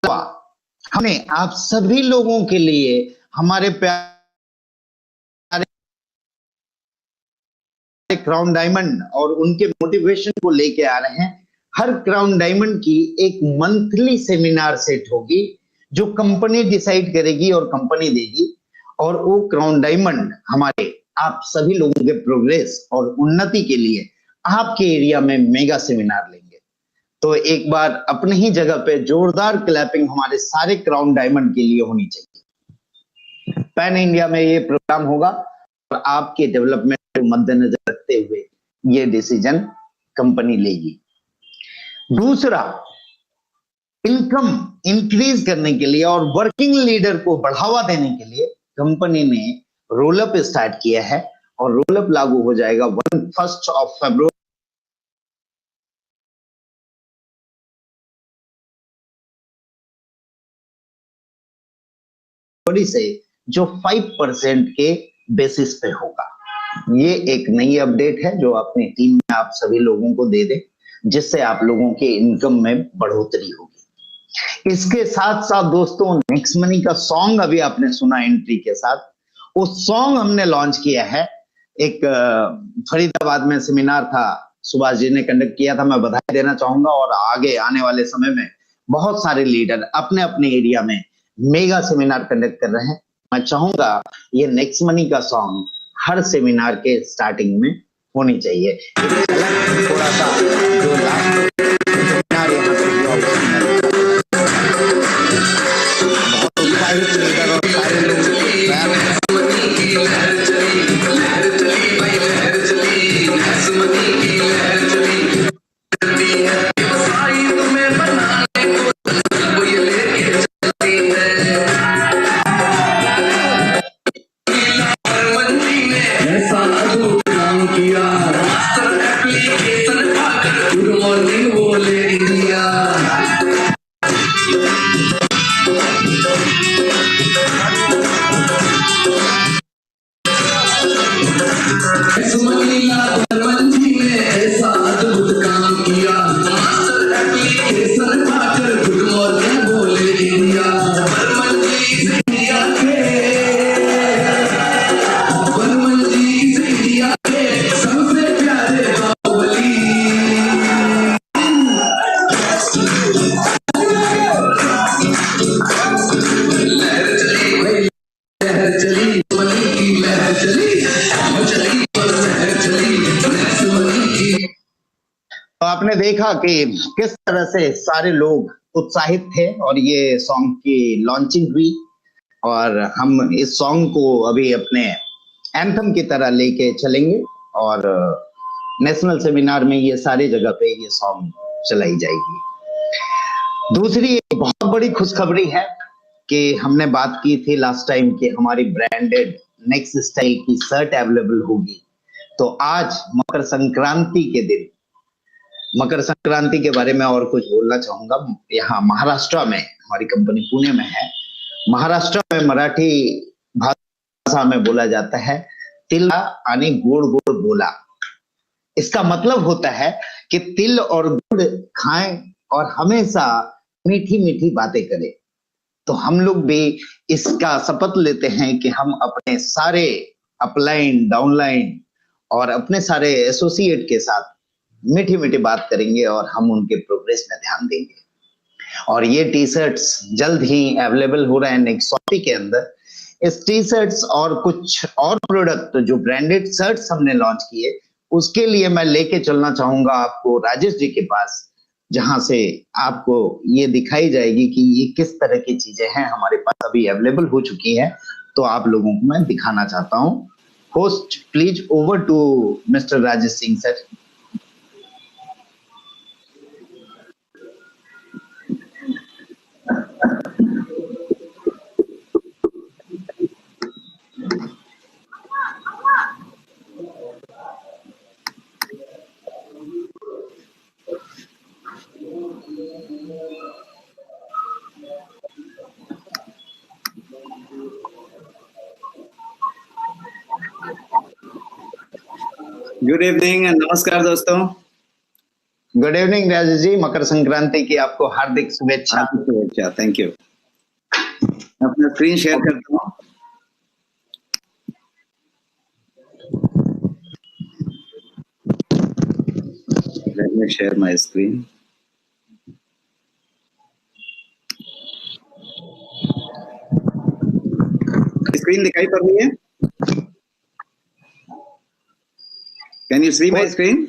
हमने आप सभी लोगों के लिए हमारे प्यारे क्राउन डायमंड और उनके मोटिवेशन को लेके आ रहे हैं। हर क्राउन डायमंड की एक मंथली सेमिनार सेट होगी जो कंपनी डिसाइड करेगी और कंपनी देगी, और वो क्राउन डायमंड हमारे आप सभी लोगों के प्रोग्रेस और उन्नति के लिए आपके एरिया में मेगा सेमिनार लेंगे। तो एक बार अपने ही जगह पे जोरदार क्लैपिंग हमारे सारे क्राउन डायमंड के लिए होनी चाहिए। पैन इंडिया में ये प्रोग्राम होगा और आपके डेवलपमेंट को मद्देनजर रखते हुए ये डिसीजन कंपनी लेगी। दूसरा, इनकम इंक्रीज करने के लिए और वर्किंग लीडर को बढ़ावा देने के लिए कंपनी ने रोल अप स्टार्ट किया है, और रोल अप लागू हो जाएगा 1 फरवरी से, जो 5% के बेसिस पे होगा। ये एक नई अपडेट है जो अपनी टीम में आप सभी लोगों को दे दे, जिससे आप लोगों के इनकम में बढ़ोतरी होगी। इसके साथ साथ दोस्तों, नेक्स्ट मनी का सॉन्ग अभी आपने सुना एंट्री के साथ, वो सॉन्ग हमने लॉन्च किया है। एक फरीदाबाद में सेमिनार था, सुभाष जी ने कंडक्ट किया था, मैं बधाई देना चाहूंगा। और आगे आने वाले समय में बहुत सारे लीडर अपने अपने एरिया में मेगा सेमिनार कंडक्ट कर रहे हैं। मैं चाहूंगा ये नेक्स्ट मनी का सॉन्ग हर सेमिनार के स्टार्टिंग में होनी चाहिए। थोड़ा सा जो लास्ट सेमिनार यहाँ पे बहुत उत्साहित लीडर और सारे लोग आपने देखा कि किस तरह से सारे लोग उत्साहित थे और ये सॉन्ग की लॉन्चिंग हुई, और हम इस सॉन्ग को अभी अपने एंथम की तरह लेके चलेंगे, और नेशनल सेमिनार में ये सारे जगह पे ये सॉन्ग चलाई जाएगी। दूसरी एक बहुत बड़ी खुशखबरी है कि हमने बात की थी लास्ट टाइम कि हमारी ब्रांडेड नेक्स्ट स्टाइल की शर्ट अवेलेबल होगी। तो आज मकर संक्रांति के दिन, मकर संक्रांति के बारे में और कुछ बोलना चाहूंगा। यहाँ महाराष्ट्र में हमारी कंपनी पुणे में है। महाराष्ट्र में मराठी भाषा में बोला जाता है तिल आणि गोड गोड बोला। इसका मतलब होता है कि तिल और गुड़ खाएं और हमेशा मीठी मीठी बातें करें। तो हम लोग भी इसका शपथ लेते हैं कि हम अपने सारे अपलाइन, डाउनलाइन और अपने सारे एसोसिएट के साथ मीठी मीठी बात करेंगे और हम उनके प्रोग्रेस में ध्यान देंगे। और ये टी शर्ट्स जल्द ही अवेलेबल हो रहे हैं नेक्स्ट शॉपी के अंदर। इस टी शर्ट्स और कुछ और प्रोडक्ट जो ब्रांडेड शर्ट्स हमने लॉन्च किए, उसके लिए मैं लेके चलना चाहूंगा आपको राजेश जी के पास, जहां से आपको ये दिखाई जाएगी कि ये किस तरह की चीजें हैं हमारे पास अभी अवेलेबल हो चुकी है। तो आप लोगों को मैं दिखाना चाहता हूँ। Host please over to mister Rajesh Singh sir. Good evening and नमस्कार दोस्तों। गुड इवनिंग राजेश जी, मकर संक्रांति की आपको हार्दिक शुभेच्छा। शुभेच्छा, थैंक यू। अपना स्क्रीन शेयर करता हूँ। Let me share my screen. Screen दिखाई पड़ रही है? Can you see my screen?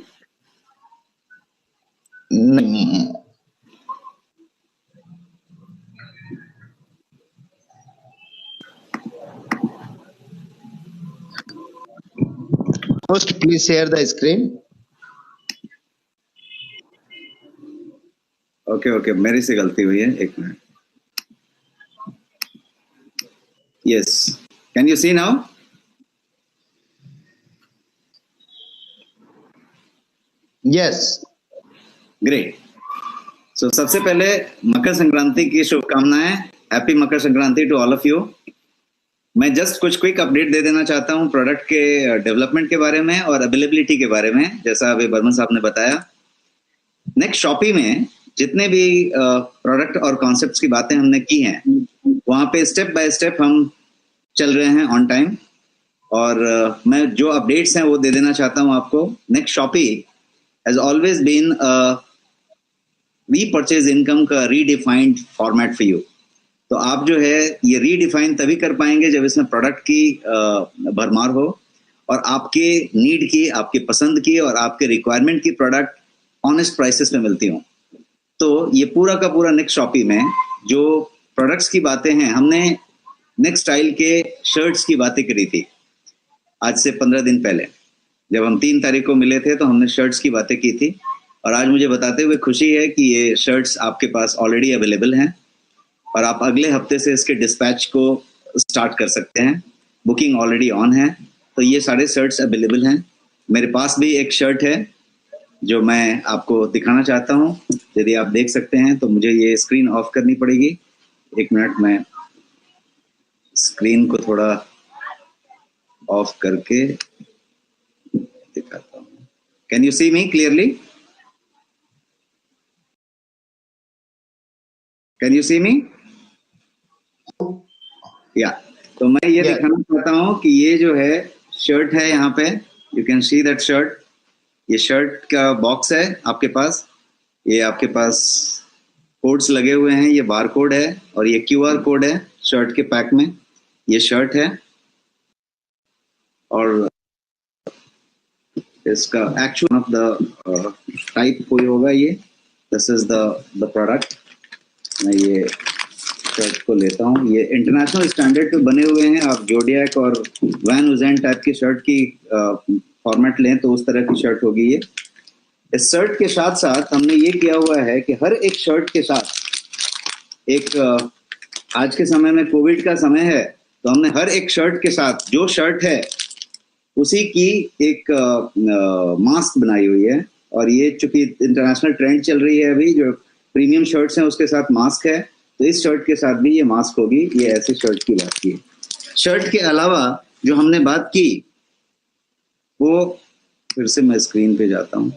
नहीं, First, please share the screen. Okay, मेरी से गलती हुई है, एक minute. Yes. Can you see now? Yes. Great. So सबसे पहले मकर संक्रांति की शुभकामनाएं। Happy Makar Sankranti to all of you. मैं जस्ट कुछ क्विक अपडेट दे देना चाहता हूं प्रोडक्ट के डेवलपमेंट के बारे में और अवेलेबिलिटी के बारे में, जैसा अभी बर्मन साहब ने बताया। नेक्स्ट शॉपी में जितने भी प्रोडक्ट और कॉन्सेप्ट्स की बातें हमने की हैं, वहां पे स्टेप बाय स्टेप हम चल रहे हैं ऑन टाइम। और मैं जो अपडेट्स हैं वो दे देना चाहता हूं आपको। Next shoppe has always been we purchase income का रीडिफाइंड फॉर्मेट फॉर यू। तो आप जो है ये रीडिफाइन तभी कर पाएंगे जब इसमें प्रोडक्ट की भरमार हो और आपके नीड की, आपकी पसंद की और आपके रिक्वायरमेंट की प्रोडक्ट ऑनेस्ट प्राइसेस में मिलती हूँ। तो ये पूरा का पूरा नेक्स्ट शॉपी में जो प्रोडक्ट्स की बातें हैं, हमने नेक्स्ट स्टाइल के शर्ट्स की बातें करी थी आज से 15 दिन पहले। जब हम 3 तारीख को मिले थे तो हमने शर्ट्स की बातें की थी और आज मुझे बताते हुए खुशी है कि ये शर्ट्स आपके पास ऑलरेडी अवेलेबल हैं और आप अगले हफ्ते से इसके डिस्पैच को स्टार्ट कर सकते हैं। बुकिंग ऑलरेडी ऑन है। तो ये सारे शर्ट्स अवेलेबल हैं। मेरे पास भी एक शर्ट है जो मैं आपको दिखाना चाहता हूँ। यदि आप देख सकते हैं तो मुझे ये स्क्रीन ऑफ करनी पड़ेगी। एक मिनट, मैं स्क्रीन को थोड़ा ऑफ करके दिखाता हूँ। Can you see me clearly? Can you see me? या तो मैं ये दिखाना चाहता हूँ कि ये जो है शर्ट है, यहाँ पे you can see that shirt. ये शर्ट का बॉक्स है आपके पास। ये आपके पास कोड्स लगे हुए हैं, ये बार कोड है और ये क्यूआर कोड है शर्ट के पैक में। ये शर्ट है और इसका एक्चुअल ऑफ द टाइप कोई होगा ये। This is the product. मैं ये शर्ट को लेता हूँ। ये इंटरनेशनल स्टैंडर्ड पे बने हुए हैं। आप जोडियक और वैन उजैन टाइप की शर्ट की फॉर्मेट लें तो उस तरह की शर्ट होगी ये। इस शर्ट के साथ साथ हमने ये किया हुआ है कि हर एक शर्ट के साथ एक आज के समय में कोविड का समय है तो हमने हर एक शर्ट के साथ जो शर्ट है उसी की एक मास्क बनाई हुई है। और ये चूंकि इंटरनेशनल ट्रेंड चल रही है अभी, जो प्रीमियम शर्ट्स हैं उसके साथ मास्क है, तो इस शर्ट के साथ भी ये मास्क होगी। ये ऐसे शर्ट की बात की। शर्ट के अलावा जो हमने बात की वो, फिर से मैं स्क्रीन पे जाता हूँ।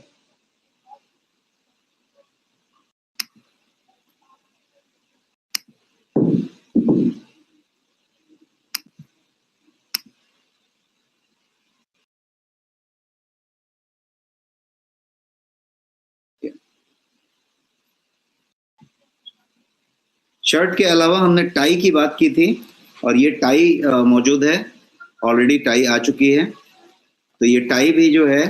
शर्ट के अलावा हमने टाई की बात की थी और ये टाई मौजूद है। ऑलरेडी टाई आ चुकी है। तो ये टाई भी जो है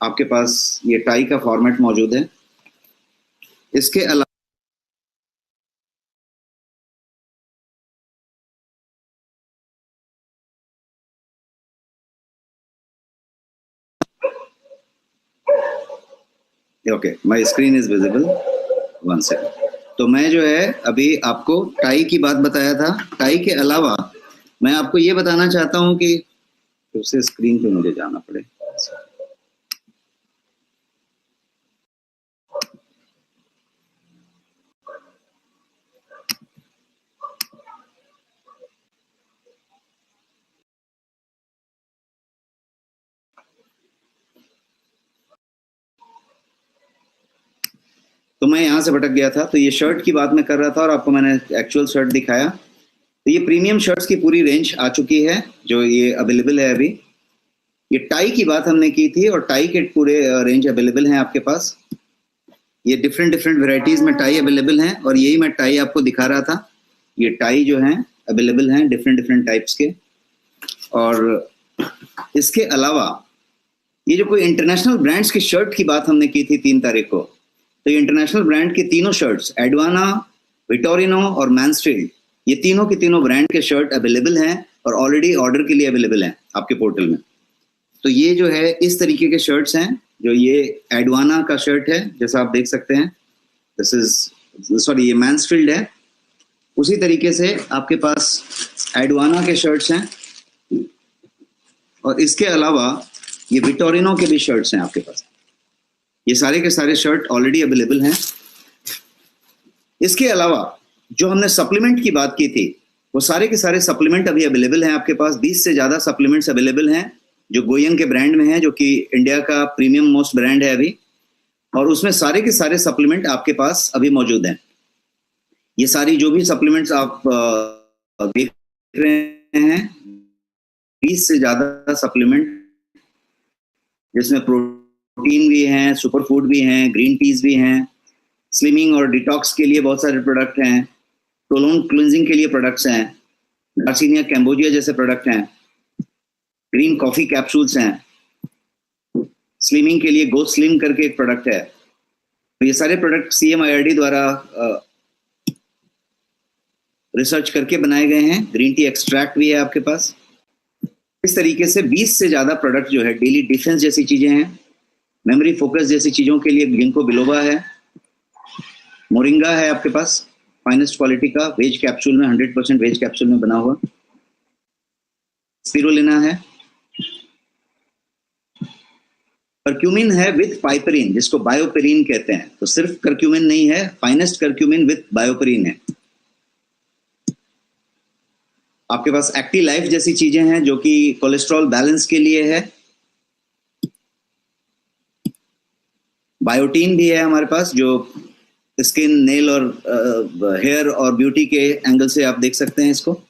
आपके पास, ये टाई का फॉर्मेट मौजूद है। इसके अलावा okay, my screen is visible, one second. तो मैं जो है अभी आपको टाई की बात बताया था। टाई के अलावा मैं आपको ये बताना चाहता हूँ कि फिर से स्क्रीन पे मुझे जाना पड़े। तो मैं यहाँ से भटक गया था। तो ये शर्ट की बात मैं कर रहा था और आपको मैंने एक्चुअल शर्ट दिखाया। तो ये प्रीमियम शर्ट्स की पूरी रेंज आ चुकी है जो ये अवेलेबल है अभी। ये टाई की बात हमने की थी और टाई के पूरे रेंज अवेलेबल हैं आपके पास। ये डिफरेंट डिफरेंट वेराइटीज में टाई अवेलेबल हैं और यही मैं टाई आपको दिखा रहा था। ये टाई जो हैं अवेलेबल हैं डिफरेंट डिफरेंट टाइप्स के। और इसके अलावा ये जो कोई इंटरनेशनल ब्रांड्स की शर्ट की बात हमने की थी 3 तारीख को, तो ये इंटरनेशनल ब्रांड की तीनों शर्ट्स एडवाना, विटोरिनो और मैनस्फील्ड, ये तीनों के तीनों ब्रांड के शर्ट अवेलेबल हैं और ऑलरेडी ऑर्डर के लिए अवेलेबल हैं आपके पोर्टल में। तो ये जो है इस तरीके के शर्ट्स हैं। जो ये एडवाना का शर्ट है जैसा आप देख सकते हैं, ये मैनस्फील्ड है। उसी तरीके से आपके पास एडवाना के शर्ट्स हैं और इसके अलावा ये विटोरिनो के भी शर्ट्स हैं आपके पास। ये सारे के सारे शर्ट ऑलरेडी अवेलेबल हैं। इसके अलावा जो हमने सप्लीमेंट की बात की थी वो सारे के सारे सप्लीमेंट अभी अवेलेबल हैं आपके पास। 20 से ज्यादा सप्लीमेंट्स अवेलेबल हैं जो गोयंग के ब्रांड में है, जो कि इंडिया का प्रीमियम मोस्ट ब्रांड है अभी। और उसमें सारे के सारे सप्लीमेंट आपके पास अभी मौजूद हैं। ये सारी जो भी सप्लीमेंट्स आप देख रहे हैं, 20 से ज्यादा सप्लीमेंट, जिसमें प्रोटीन भी हैं, सुपर फूड भी हैं, ग्रीन टीज भी हैं, स्लिमिंग और डिटॉक्स के लिए बहुत सारे प्रोडक्ट हैं, प्रोलोन क्लिंजिंग के लिए प्रोडक्ट्स हैं, गार्सिनिया कैम्बोजिया जैसे प्रोडक्ट हैं, ग्रीन कॉफी कैप्सूल्स हैं, स्लिमिंग के लिए गो स्लिम करके एक प्रोडक्ट है। तो ये सारे प्रोडक्ट CMIRD द्वारा रिसर्च करके बनाए गए हैं। ग्रीन टी एक्सट्रैक्ट भी है आपके पास। इस तरीके से 20 से ज्यादा प्रोडक्ट जो है, डेली डिफेंस जैसी चीजें हैं, मेमोरी फोकस जैसी चीजों के लिए गिंको बिलोबा है, मोरिंगा है आपके पास फाइनेस्ट क्वालिटी का वेज कैप्सूल में, 100% वेज कैप्सूल में बना हुआ, स्पिरुलिना है, कर्क्यूमिन है विद पाइपरीन जिसको बायोपेरीन कहते हैं। तो सिर्फ कर्क्यूमिन नहीं है, फाइनेस्ट कर्क्यूमिन विद बायोपेरीन है। आपके पास एक्टिव लाइफ जैसी चीजें हैं जो कि कोलेस्ट्रॉल बैलेंस के लिए है। बायोटीन भी है हमारे पास जो स्किन, नेल और हेयर और ब्यूटी के एंगल से आप देख सकते हैं इसको।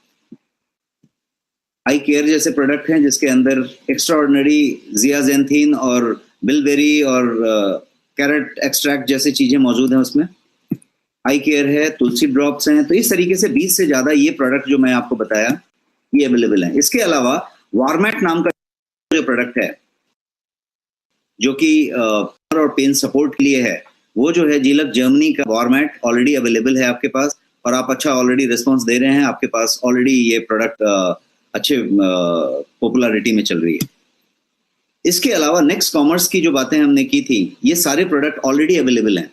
आई केयर जैसे प्रोडक्ट हैं जिसके अंदर एक्स्ट्राऑर्डिनरी जियाजेंथीन और बिलबेरी और कैरेट एक्सट्रैक्ट जैसी चीजें मौजूद हैं उसमें। आई केयर है, तुलसी ड्रॉप्स हैं। तो इस तरीके से 20 से ज्यादा ये प्रोडक्ट जो मैं आपको बताया ये अवेलेबल है। इसके अलावा वार्मैट नाम का जो प्रोडक्ट है जो कि और पेन सपोर्ट के लिए है, वो जो है जीलक जर्मनी का वार्मैट ऑलरेडी अवेलेबल है आपके पास और आप अच्छा ऑलरेडी रिस्पॉन्स दे रहे हैं। आपके पास ऑलरेडी ये प्रोडक्ट अच्छे पॉपुलैरिटी में चल रही है। इसके अलावा नेक्स्ट कॉमर्स की जो बातें हमने की थी, ये सारे प्रोडक्ट ऑलरेडी अवेलेबल हैं।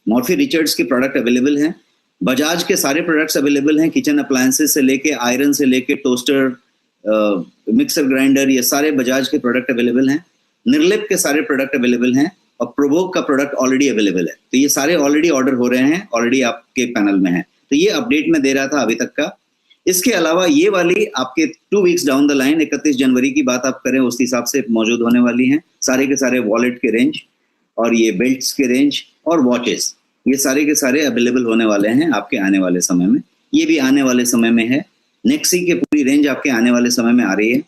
मॉर्फी रिचर्ड्स के प्रोडक्ट अवेलेबल हैं, बजाज के सारे प्रोडक्ट्स अवेलेबल हैं, किचन अप्लायंसेस से लेके आयरन से लेके टोस्टर, मिक्सर ग्राइंडर, ये सारे बजाज के प्रोडक्ट अवेलेबल हैं। निर्लिप के सारे प्रोडक्ट अवेलेबल हैं और प्रोवोक का प्रोडक्ट ऑलरेडी अवेलेबल है। तो ये सारे ऑलरेडी ऑर्डर हो रहे हैं, ऑलरेडी आपके पैनल में है। तो ये अपडेट मैं दे रहा था अभी तक का। इसके अलावा ये वाली आपके 2 वीक्स डाउन द लाइन 31 जनवरी की बात आप करें उस हिसाब से मौजूद होने वाली हैं। सारे के सारे वॉलेट के रेंज और ये बेल्ट्स के रेंज और वॉचेस, ये सारे के सारे अवेलेबल होने वाले हैं आपके आने वाले समय में। ये भी आने वाले समय में है। नेक्सी की पूरी रेंज आपके आने वाले समय में आ रही है।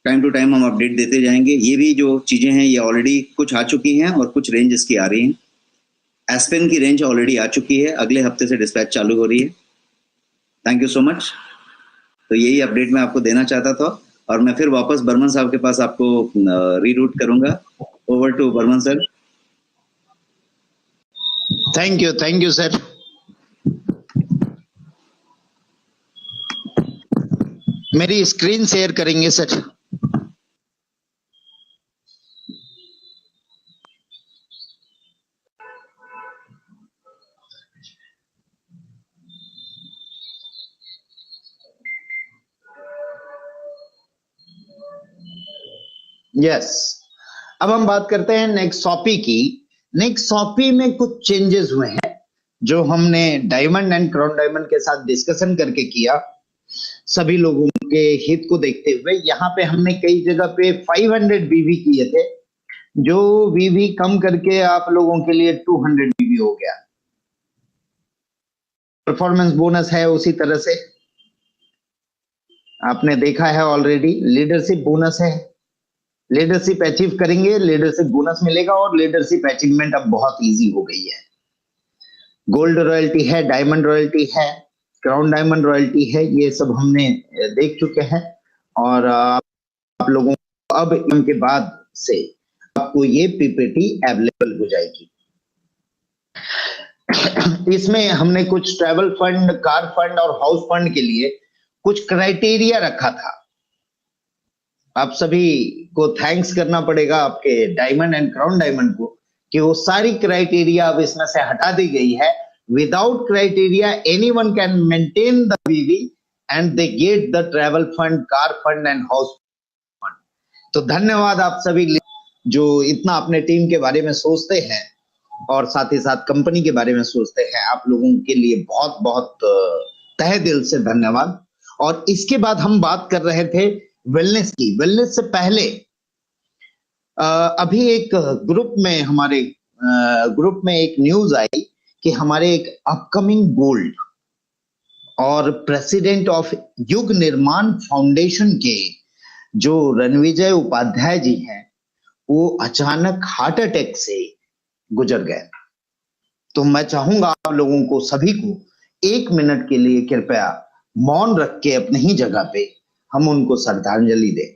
टाइम टू टाइम हम अपडेट देते जाएंगे। ये भी जो चीजें हैं ये ऑलरेडी कुछ आ चुकी हैं और कुछ रेंज इसकी आ रही हैं। एस्पेन की रेंज ऑलरेडी आ चुकी है, अगले हफ्ते से डिस्पैच चालू हो रही है। Thank you so much. तो यही अपडेट मैं आपको देना चाहता था और मैं फिर वापस बर्मन साहब के पास आपको रीरूट करूंगा। Over to Burman sir. Thank you sir. मेरी स्क्रीन शेयर करेंगे सर। यस, अब हम बात करते हैं नेक्सॉपी की। नेक्सॉपी में कुछ चेंजेस हुए हैं जो हमने डायमंड एंड क्राउन डायमंड के साथ डिस्कशन करके किया। सभी लोगों के हित को देखते हुए यहाँ पे हमने कई जगह पे 500 वीवी किए थे, जो वीवी कम करके आप लोगों के लिए 200 वीवी भी हो गया, परफॉर्मेंस बोनस है उसी तरह से आपने देखा है ऑलरेडी, लीडरशिप बोनस है, लीडरशिप अचीव करेंगे लीडरशिप बोनस मिलेगा और लीडरशिप अचीवमेंट अब बहुत इजी हो गई है। गोल्ड रॉयल्टी है, डायमंड रॉयल्टी है, क्राउन डायमंड रॉयल्टी है, ये सब हमने देख चुके हैं और आप लोगों को अब इनके बाद से आपको ये पीपीटी अवेलेबल हो जाएगी। इसमें हमने कुछ ट्रैवल फंड, कार फंड और हाउस फंड के लिए कुछ क्राइटेरिया रखा था। आप सभी को थैंक्स करना पड़ेगा आपके डायमंड एंड क्राउन डायमंड को कि वो सारी क्राइटेरिया अब इसमें से हटा दी गई है। Without criteria anyone can maintain the VV and they get the travel fund, car fund and house fund. तो धन्यवाद आप सभी जो इतना अपने टीम के बारे में सोचते हैं और साथ ही साथ कंपनी के बारे में सोचते हैं। आप लोगों के लिए बहुत बहुत तहे दिल से धन्यवाद। और इसके बाद हम बात कर रहे थे वेलनेस की। वेलनेस से पहले अभी एक ग्रुप में, हमारे ग्रुप में एक न्यूज आई कि हमारे एक अपकमिंग गोल्ड और प्रेसिडेंट ऑफ युग निर्माण फाउंडेशन के जो रणविजय उपाध्याय जी हैं, वो अचानक हार्ट अटैक से गुजर गए। तो मैं चाहूंगा आप लोगों को सभी को 1 मिनट के लिए कृपया मौन रख के अपनी ही जगह पे हम उनको श्रद्धांजलि दें।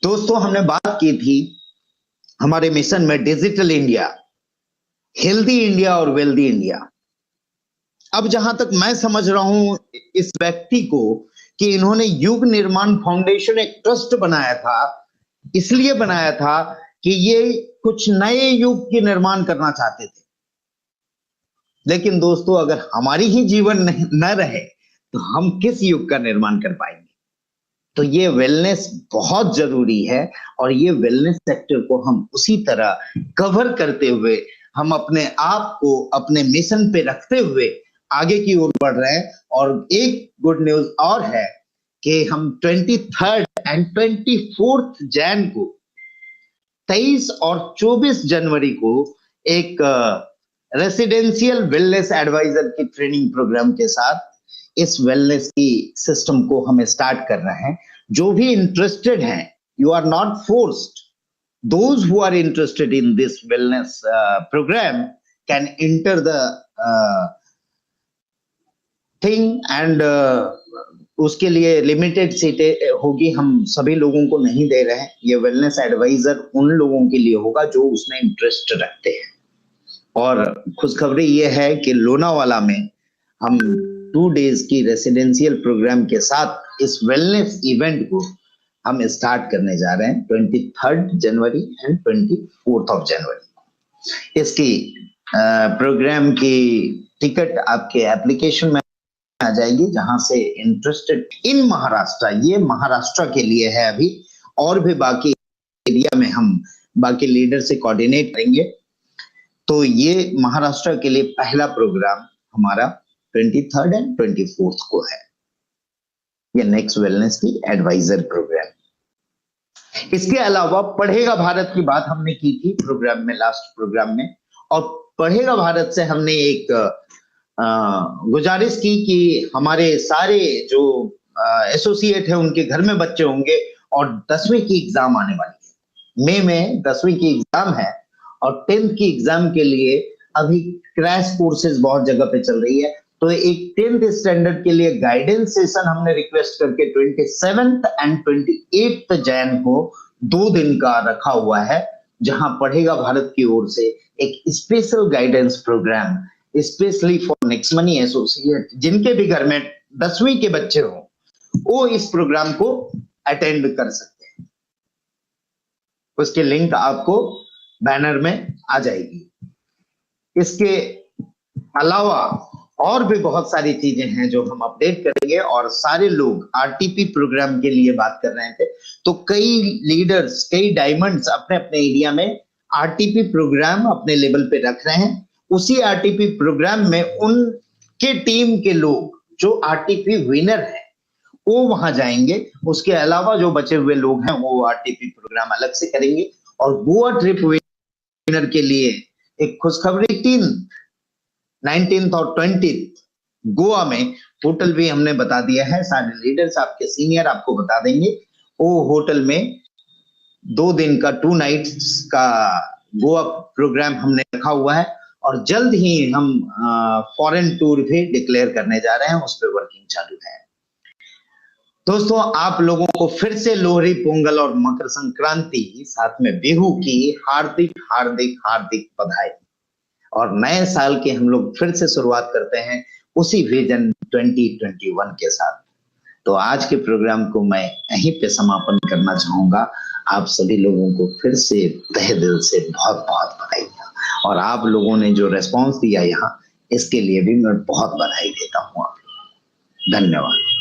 दोस्तों, हमने बात की थी हमारे मिशन में डिजिटल इंडिया, हेल्दी इंडिया और वेल्दी इंडिया। अब जहां तक मैं समझ रहा हूं इस व्यक्ति को कि इन्होंने युग निर्माण फाउंडेशन एक ट्रस्ट बनाया था, इसलिए बनाया था कि ये कुछ नए युग के निर्माण करना चाहते थे। लेकिन दोस्तों, अगर हमारी ही जीवन न रहे तो हम किस युग का निर्माण कर पाएंगे? तो ये वेलनेस बहुत जरूरी है और ये वेलनेस सेक्टर को हम उसी तरह कवर करते हुए, हम अपने आप को अपने मिशन पे रखते हुए आगे की ओर बढ़ रहे हैं। और एक गुड न्यूज और है कि हम 23 एंड 24 जैन को, 23 और 24 जनवरी को एक रेसिडेंशियल वेलनेस एडवाइजर की ट्रेनिंग प्रोग्राम के साथ इस वेलनेस की सिस्टम को हम स्टार्ट कर रहे हैं। जो भी इंटरेस्टेड हैं, you are not forced, those who are interested in this wellness program can enter the thing and उसके लिए लिमिटेड सीटें होगी, हम सभी लोगों को नहीं दे रहे हैं। ये वेलनेस एडवाइजर उन लोगों के लिए होगा जो उसमें इंटरेस्ट रखते हैं। और खुशखबरी ये है कि लोनावाला में हम 2 डेज की रेसिडेंशियल प्रोग्राम के साथ इस वेलनेस इवेंट को हम स्टार्ट करने जा रहे हैं 23 जनवरी एंड 24 जनवरी। इसकी प्रोग्राम की टिकट आपके एप्लीकेशन में आ जाएगी, जहां से इंटरेस्टेड इन महाराष्ट्र, ये महाराष्ट्र के लिए है अभी, और भी बाकी एरिया में हम बाकी लीडर से कोऑर्डिनेट करेंगे। तो ये महाराष्ट्र के लिए पहला प्रोग्राम हमारा 23 एंड 24 को है, ये नेक्स्ट वेलनेस की एडवाइजर प्रोग्राम। इसके अलावा पढ़ेगा भारत की बात हमने की थी प्रोग्राम में, लास्ट प्रोग्राम में, और पढ़ेगा भारत से हमने एक गुजारिश की कि हमारे सारे जो एसोसिएट है उनके घर में बच्चे होंगे और 10वीं की एग्जाम आने वाली है। मई में 10वीं की एग्जाम है और 10th की एग्जाम के लिए अभी क्रैश कोर्सेज बहुत जगह पे चल रही है। तो एक 10th स्टैंडर्ड के लिए गाइडेंस सेशन हमने रिक्वेस्ट करके 27 एंड 28 जैन को 2 दिन का रखा हुआ है, जहां पढ़ेगा भारत की ओर से एक special guidance program specially for next money associate, जिनके भी घर में 10वीं के बच्चे हो, वो इस प्रोग्राम को अटेंड कर सकते हैं। उसकी लिंक आपको बैनर में आ जाएगी। इसके अलावा और भी बहुत सारी चीजें हैं जो हम अपडेट करेंगे, और सारे लोग आरटीपी प्रोग्राम के लिए बात कर रहे थे, तो कई लीडर्स, कई डायमंड्स अपने अपने एरिया में आरटीपी प्रोग्राम अपने लेवल पे रख रहे हैं। उसी आरटीपी प्रोग्राम में उनके टीम के लोग जो आरटीपी विनर है वो वहां जाएंगे। उसके अलावा जो बचे हुए लोग हैं वो आरटीपी प्रोग्राम अलग से करेंगे। और गोवा ट्रिप विनर के लिए एक खुशखबरी 19th और 20th गोवा में होटल भी हमने बता दिया है। सारे लीडर्स आपके सीनियर आपको बता देंगे। वो होटल में 2 दिन का 2 नाइट्स का गोवा प्रोग्राम हमने रखा हुआ है। और जल्द ही हम फॉरेन टूर भी डिक्लेयर करने जा रहे हैं, उस पर वर्किंग चालू है। दोस्तों, आप लोगों को फिर से लोहड़ी, पोंगल और मकर संक्रांति साथ में बिहू की हार्दिक हार्दिक हार्दिक बधाई। और नए साल की हम लोग फिर से शुरुआत करते हैं उसी विजन 2021 के साथ। तो आज के प्रोग्राम को मैं यहीं पे समापन करना चाहूंगा। आप सभी लोगों को फिर से तहे दिल से बहुत बहुत बधाई। और आप लोगों ने जो रेस्पॉन्स दिया यहाँ, इसके लिए भी मैं बहुत बधाई देता हूँ। धन्यवाद।